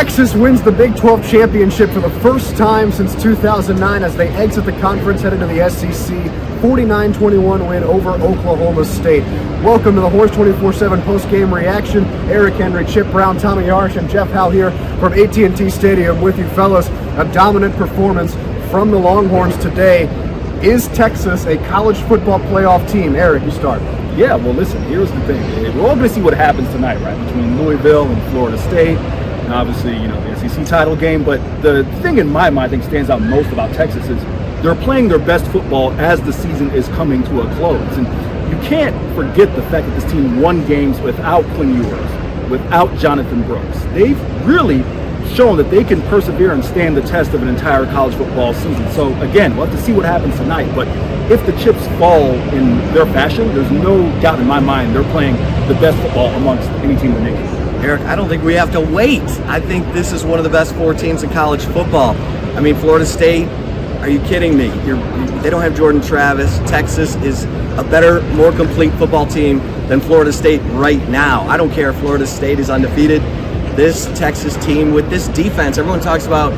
Texas wins the Big 12 championship for the first time since 2009 as they exit the conference, headed to the SEC. 49-21 win over Oklahoma State. Welcome to the Horse 24/7 post-game reaction. Eric Henry, Chip Brown, Tommy Yarrish, and Jeff Howe here from AT&T Stadium with you fellas. A dominant performance from the Longhorns today. Is Texas a college football playoff team? Eric, you start. Yeah, well, listen, here's the thing. We're all going to see what happens tonight, right, between Louisville and Florida State. And obviously, the SEC title game. But the thing in my mind I think stands out most about Texas is they're playing their best football as the season is coming to a close. And you can't forget the fact that this team won games without Quinn Ewers, without Jonathan Brooks. They've really shown that they can persevere and stand the test of an entire college football season. So again, we'll have to see what happens tonight. But if the chips fall in their fashion, there's no doubt in my mind they're playing the best football amongst any team in the nation. Eric, I don't think we have to wait. I think this is one of the best four teams in college football. I mean, Florida State, are you kidding me? They don't have Jordan Travis. Texas is a better, more complete football team than Florida State right now. I don't care if Florida State is undefeated. This Texas team with this defense, everyone talks about,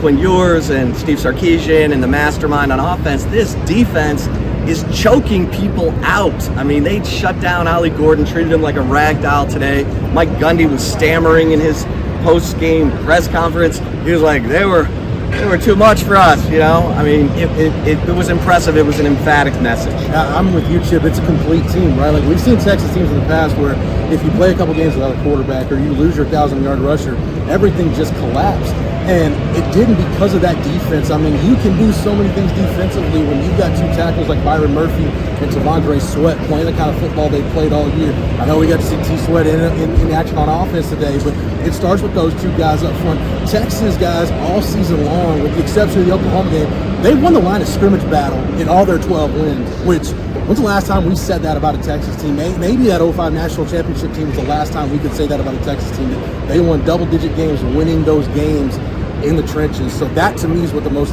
Quinn Ewers and Steve Sarkisian and the mastermind on offense. This defense is choking people out. I mean, they shut down Ollie Gordon, treated him like a rag doll today. Mike Gundy was stammering in his post-game press conference. He was like, they were too much for us, I mean, it was impressive. It was an emphatic message. I'm with you, Chip. It's a complete team, right? Like, we've seen Texas teams in the past where if you play a couple games without a quarterback or you lose your 1,000-yard rusher, everything just collapsed. And it didn't because of that defense. I mean, you can do so many things defensively when you've got two tackles like Byron Murphy and T'Vondre Sweat playing the kind of football they played all year. I know we got to see T. Sweat in action on offense today, but it starts with those two guys up front. Texas guys all season long, with the exception of the Oklahoma game, they won the line of scrimmage battle in all their 12 wins, which, when's the last time we said that about a Texas team? Maybe that 05 national championship team was the last time we could say that about a Texas team. They won double-digit games, winning those games in the trenches. So that, to me, is the most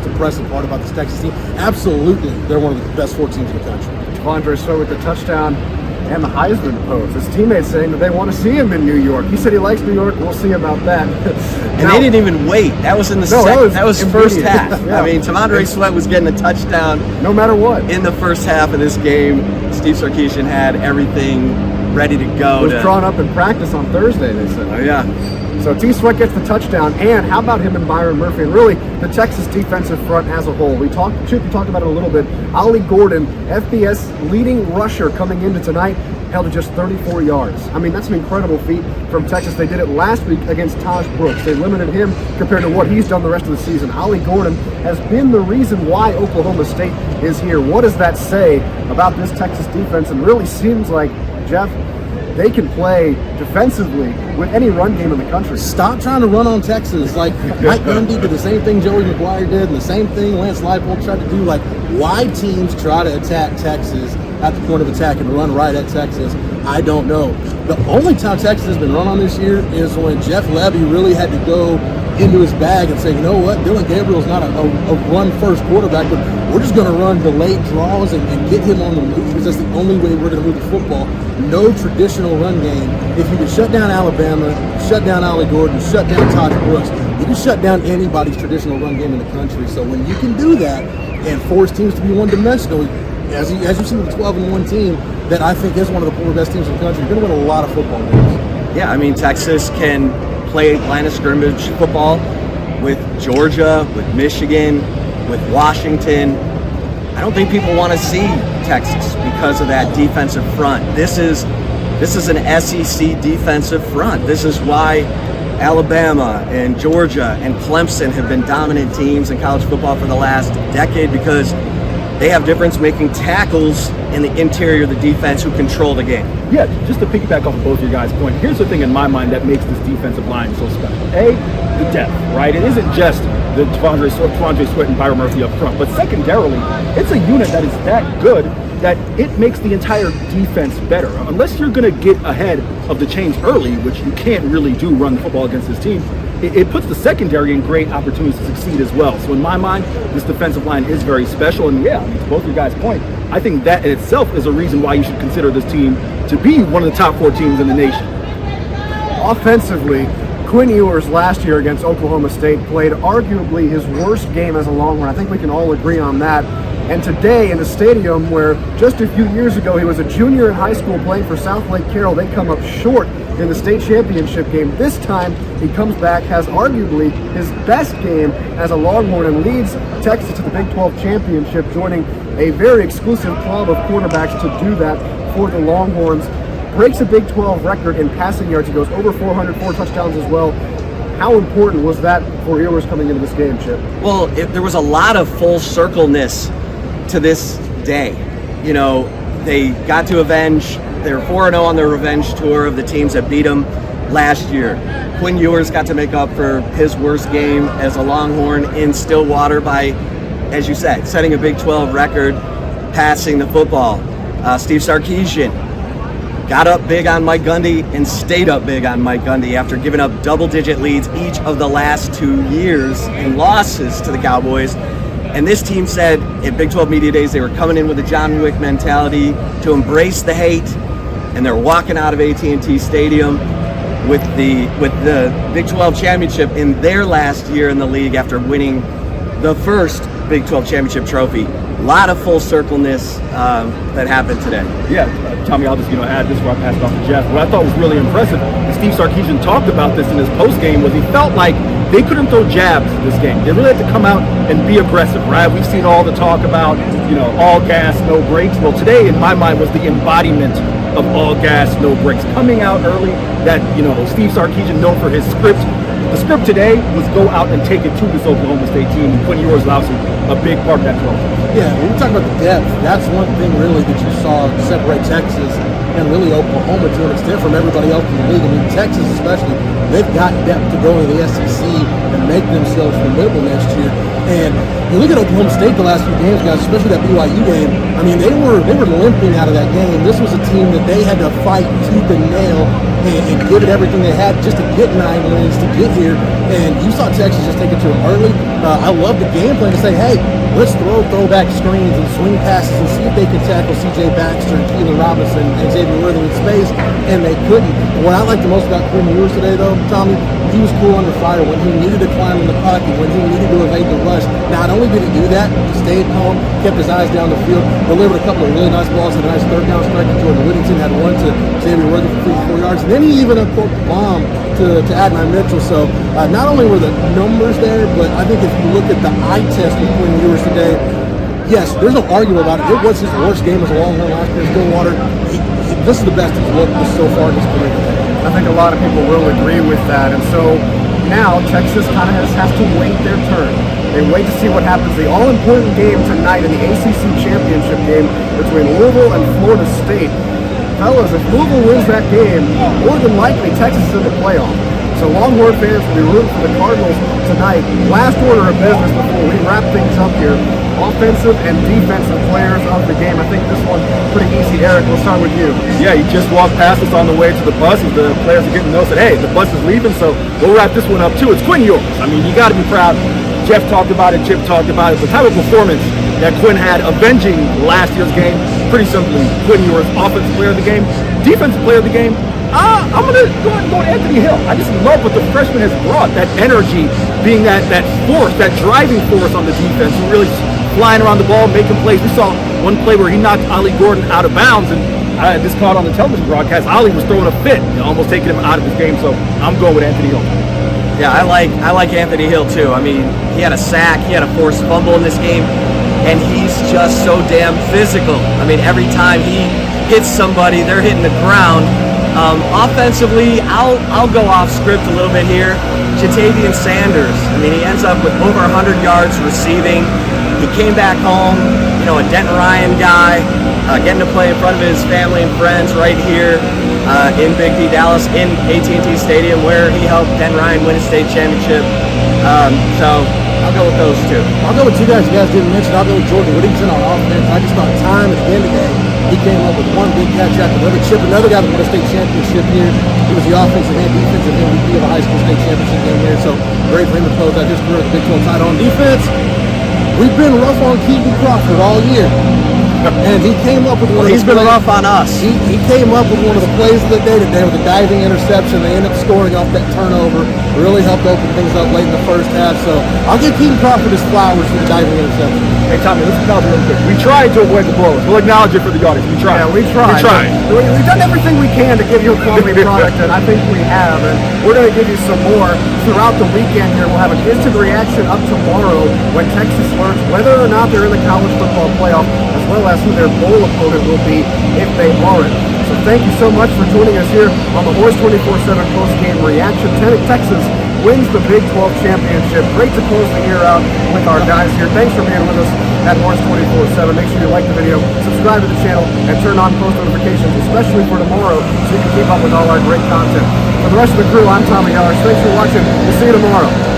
impressive part about this Texas team. Absolutely, they're one of the best four teams in the country. T'Vondre Sweat with the touchdown and the Heisman pose. His teammates saying that they want to see him in New York. He said he likes New York. We'll see about that. And they didn't even wait. That was in the that was first half. Yeah. I mean, T'Vondre Sweat was getting a touchdown no matter what. In the first half of this game, Steve Sarkisian had everything ready to go. It was drawn up in practice on Thursday, they said. Oh, yeah. So T. Sweat gets the touchdown, and how about him and Byron Murphy, and really the Texas defensive front as a whole. Chip, you talked about it a little bit. Ollie Gordon, FBS leading rusher coming into tonight, held to just 34 yards. I mean, that's an incredible feat from Texas. They did it last week against Taj Brooks. They limited him compared to what he's done the rest of the season. Ollie Gordon has been the reason why Oklahoma State is here. What does that say about this Texas defense? And really seems like, Jeff, they can play defensively with any run game in the country. Stop trying to run on Texas. Like, Mike Gundy did the same thing Joey McGuire did, and the same thing Lance Leipold tried to do. Like, why teams try to attack Texas at the point of attack and run right at Texas, I don't know. The only time Texas has been run on this year is when Jeff Levy really had to go into his bag and say, you know what, Dylan Gabriel's not a run-first quarterback, but we're just going to run delayed draws and get him on the move, because that's the only way we're going to move the football. No traditional run game. If you can shut down Alabama, shut down Ollie Gordon, shut down Todd Brooks, you can shut down anybody's traditional run game in the country. So when you can do that and force teams to be one-dimensional, as you see with the 12-1 team, that I think is one of the four best teams in the country, you're going to win a lot of football games. Yeah, I mean, Texas can play line of scrimmage football with Georgia, with Michigan, with Washington. I don't think people want to see Texas because of that defensive front. This is an SEC defensive front. This is why Alabama and Georgia and Clemson have been dominant teams in college football for the last decade, because they have difference-making tackles in the interior of the defense who control the game. Yeah, just to piggyback off of both of your guys' point, here's the thing in my mind that makes this defensive line so special. A, the depth, right? It isn't just the T'Vondre Sweat and Byron Murphy up front, but secondarily, it's a unit that is that good that it makes the entire defense better. Unless you're going to get ahead of the chains early, which you can't really do run the football against this team, it puts the secondary in great opportunities to succeed as well. So in my mind, this defensive line is very special. And yeah, I mean, to both of your guys' point, I think that in itself is a reason why you should consider this team to be one of the top four teams in the nation. Offensively, Quinn Ewers last year against Oklahoma State played arguably his worst game as a Longhorn. I think we can all agree on that. And today in the stadium where just a few years ago he was a junior in high school playing for South Lake Carroll, they come up short in the state championship game. This time he comes back, has arguably his best game as a Longhorn, and leads Texas to the Big 12 championship, joining a very exclusive club of quarterbacks to do that for the Longhorns. Breaks a Big 12 record in passing yards. He goes over 404 touchdowns as well. How important was that for Ewers coming into this game, Chip? Well, there was a lot of full circleness to this day. You know, they got to avenge. They're 4-0 on their revenge tour of the teams that beat them last year. Quinn Ewers got to make up for his worst game as a Longhorn in Stillwater by, as you said, setting a Big 12 record, passing the football. Steve Sarkisian got up big on Mike Gundy and stayed up big on Mike Gundy after giving up double-digit leads each of the last 2 years and losses to the Cowboys. And this team said at Big 12 Media Days they were coming in with a John Wick mentality to embrace the hate, and they're walking out of AT&T Stadium with the Big 12 championship in their last year in the league after winning the first Big 12 championship trophy. A lot of full circleness that happened today. Yeah, Tommy, I'll just add this before I pass it off to Jeff. What I thought was really impressive, and Steve Sarkisian talked about this in his post-game, was he felt like they couldn't throw jabs this game. They really had to come out and be aggressive, right? We've seen all the talk about, all gas, no brakes. Well, today, in my mind, was the embodiment of all gas, no brakes. Coming out early, that, Steve Sarkisian known for his script. The script today was go out and take it to this Oklahoma State team, and Quinn Ewers was obviously a big part of that throw. Yeah, when you talk about the depth, that's one thing really that you saw separate Texas and really Oklahoma to an extent from everybody else in the league. I mean, Texas especially, they've got depth to go into the SEC and make themselves formidable next year. And you look at Oklahoma State the last few games, guys, especially that BYU game. I mean, they were limping out of that game. This was a team that they had to fight tooth and nail and give it everything they had just to get 9 wins, to get here. And you saw Texas just take it to them early. I love the game plan to say, hey, let's throw throwback screens and swing passes and see if they can tackle C.J. Baxter and Keelan Robinson and Xavier Worthy in space, and they couldn't. What I liked the most about Quinn Ewers today, though, Tommy, he was cool under fire when he needed to climb in the pocket, when he needed to evade the rush. Not only did he do that, he stayed calm, kept his eyes down the field, delivered a couple of really nice balls, had a nice third down strike to Jordan Whittington, had one to Xavier Worthy for 54 yards, and then he even uncorked the bomb to Adonai Mitchell. So not only were the numbers there, but I think if you look at the eye test with Quinn Ewers today, yes, there's no argument about it. It was his worst game as a Longhorn last year in Stillwater. This is the best he's looked so far in his career. I think a lot of people will agree with that. And so now Texas kind of has to wait their turn. They wait to see what happens. The all-important game tonight in the ACC championship game between Louisville and Florida State. Fellas, if Louisville wins that game, more than likely Texas is in the playoff. So Longhorn fans will be rooting for the Cardinals tonight. Last order of business before we wrap things up here. Offensive and defensive players of the game. I think this one pretty easy. Eric, we'll start with you. Yeah, he just walked past us on the way to the bus, and the players are getting notes that, hey, the bus is leaving, so we'll wrap this one up too. It's Quinn Ewers. I mean, you got to be proud. Jeff talked about it, Chip talked about it. The type of performance that Quinn had avenging last year's game, pretty simply, Quinn Ewers, offensive player of the game, defensive player of the game. I'm going to go ahead and go to Anthony Hill. I just love what the freshman has brought, that energy, being that force, that driving force on the defense, and really flying around the ball, making plays. We saw one play where he knocked Ollie Gordon out of bounds, and this caught on the television broadcast. Ollie was throwing a fit, almost taking him out of his game, so I'm going with Anthony Hill. Yeah, I like Anthony Hill too. I mean, he had a sack, he had a forced fumble in this game, and he's just so damn physical. I mean, every time he hits somebody, they're hitting the ground. Offensively, I'll go off script a little bit here. Jatavian Sanders, I mean, he ends up with over 100 yards receiving. He came back home, a Denton Ryan guy, getting to play in front of his family and friends right here in Big D, Dallas, in AT&T Stadium, where he helped Denton Ryan win a state championship. So I'll go with those two. I'll go with two guys you guys didn't mention. I'll go with Jordan Whittington on offense. I just thought time at the end of the game, he came up with one big catch after another. Chip, another guy that won a state championship here. He was the offensive and defensive MVP of a high school state championship game here. So great for him to close out his career at the Big 12 title. On defense, we've been rough on Keaton Crawford all year. And he came up with one of He's the been plays- rough on us. He came up with one of the plays of the day today with a diving interception. They end up scoring off that turnover. Really helped open things up late in the first half. So I'll give Keaton Crawford his flowers for the diving interception. Hey, Tommy, let's acknowledge real quick. We tried to avoid the blows. We'll acknowledge it for the audience. We tried. Yeah, we tried. We've done everything we can to give you a quality product, and I think we have. And we're going to give you some more throughout the weekend here. We'll have an instant reaction up tomorrow when Texas learns whether or not they're in the college football playoff, as well as who their bowl opponent will be if they aren't. So thank you so much for joining us here on the Horse 24/7 post-game reaction. Texas wins the Big 12 championship. Great to close the year out with our guys here. Thanks for being with us at Horse 24/7. Make sure you like the video, subscribe to the channel, and turn on post notifications, especially for tomorrow, so you can keep up with all our great content. For the rest of the crew, I'm Tommy Yarrish. Thanks for watching. We'll see you tomorrow.